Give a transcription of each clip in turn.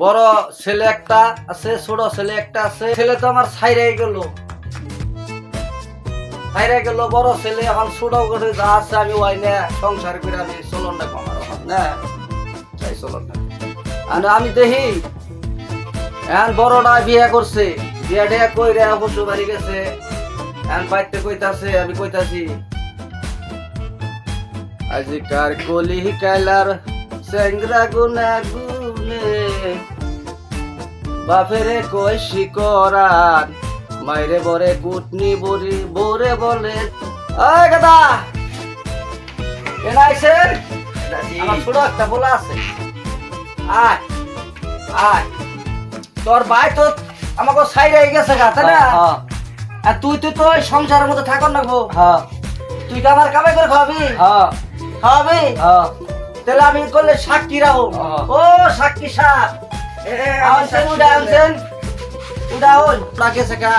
বড় ছেলে একটা আছে, ছোট ছেলে একটা আছে। ছেলে তো আমার ছাইরাই গেল, বড় ছেলে এখন ছোট করে যা আছে আমি ওই না সংসার করে আমি চলন না আমার না তাই চলন না। আমি দেখি এখন বড়টা বিয়ে করছে, বিয়ে টিয়া কইরা শ্বশুর বাড়ি গেছে। এখন বাইতে কইতাছে, আমি কইতাছি আজিকার কলি কাইলার চেংরা গুনা গুনে বাপেরে কই শিকরান মাইরে বরে কুটনি বরি বরে বলে ওই গাদা কেন আইছে? আমার ছোট একটা বলা আছে, আয় আয়। তোর ভাই তো আমাকে সাইডে গেছে গা, তাই না? আর তুই তুই তো ওই সংসারের মধ্যে থাকন না গো। তুই তো আমার কামাই করে খাওয়াবি, খাওয়াবি। তাহলে আমি করলে সাক্ষী রাখো। ও সাক্ষী সাপ আনছেন, উডা আনছেন, উডা ওই লাগেছে কা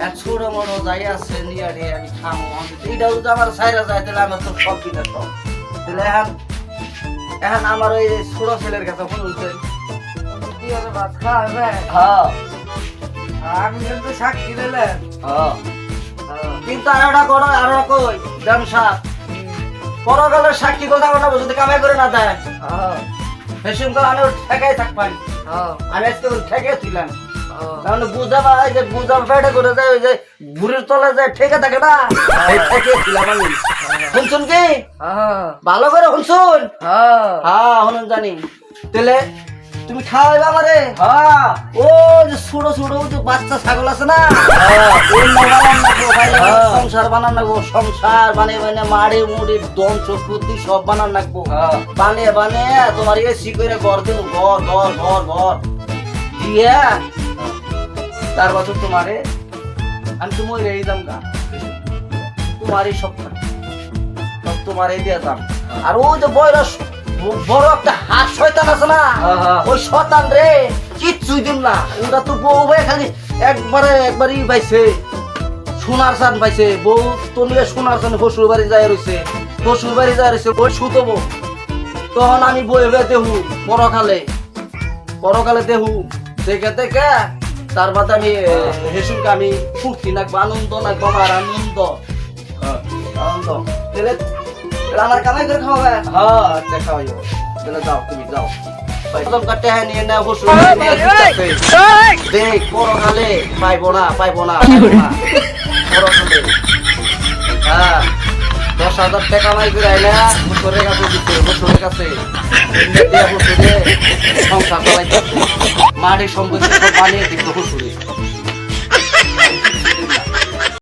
এক ছোট মোটো যাই আছে নিয়ে রে আমি খামো। এইটাও তো আমার সাইরা যায়, তাহলে আমার তো সব কিনা সব। তাহলে এখন এখন আমার ওই ছোট ছেলের কাছে ফোন হচ্ছে, কি হবে ভাত খাওয়াবে? আমি কিন্তু সাক্ষী দিলেন, কিন্তু আর একটা করো, আর কই দাম সাপ পরকালের সাক্ষী কথা কথা যদি কামাই করে না দেয় সেসব করে আমি ঠেকাই থাকবাই। আমি আজকে ঠেকে ছিলাম, তাহলে বুঝা ভাই যে বুঝা পেটে করে যায় ওই যে ঘুরের তলে যায় ঠেকে থাকে না, ঠেকে ছিলাম আমি। শুনছুন কি ভালো করে শুনছুন? হ্যাঁ শুনুন জানি। তাহলে তুমি খাওয়াইবে আমারে? ও যে ছোট ছোট যে বাচ্চা ছাগল আছে না, সংসার বানান লাগবো। সংসার বানিয়ে বানিয়ে মাড়ি মুড়ি দম চক্রতি সব বানান লাগবো। বানিয়ে বানিয়ে তোমার এসি করে ঘর দেবো, ঘর ঘর ঘর ঘর দিয়ে তার বছর তোমারে আমি তো মরে যাম গা, তোমারই সব তোমার এই দিয়ে যাম। আর ওই যে বয়স বড় একটা হাত শয়তান আছে না, ওই শয়তান রে কিচ্ছুই দিন না। ওটা তো বউ ভাই খালি একবারই পাইছে, সোনার চান পাইছে। বউ তো নিয়ে সোনার চান শ্বশুর বাড়ি যায় রয়েছে, শ্বশুর বাড়ি যায় রয়েছে। ওই সুতবো তখন আমি বয়ে বয়ে দেহু পরকালে দেহু দেখে দেখে তার বাদে আমি হেসুনকে আমি ফুর্তি নাকবো, আনন্দ নাকবো, আমার আনন্দ আনন্দ। তাহলে আমার কামাই করে খাওয়াবে? আচ্ছা খাওয়াইও। তাহলে যাও, তুমি যাও। দেখ পরকালে পাইবো না পরকালে। 10,000 টাকা কামাই করে আইলে বছরের কাছে দিতে, বছরের কাছে সংসার চালাইতে মাটির সম্পত্তি সব বানিয়ে দিত হুসুরে।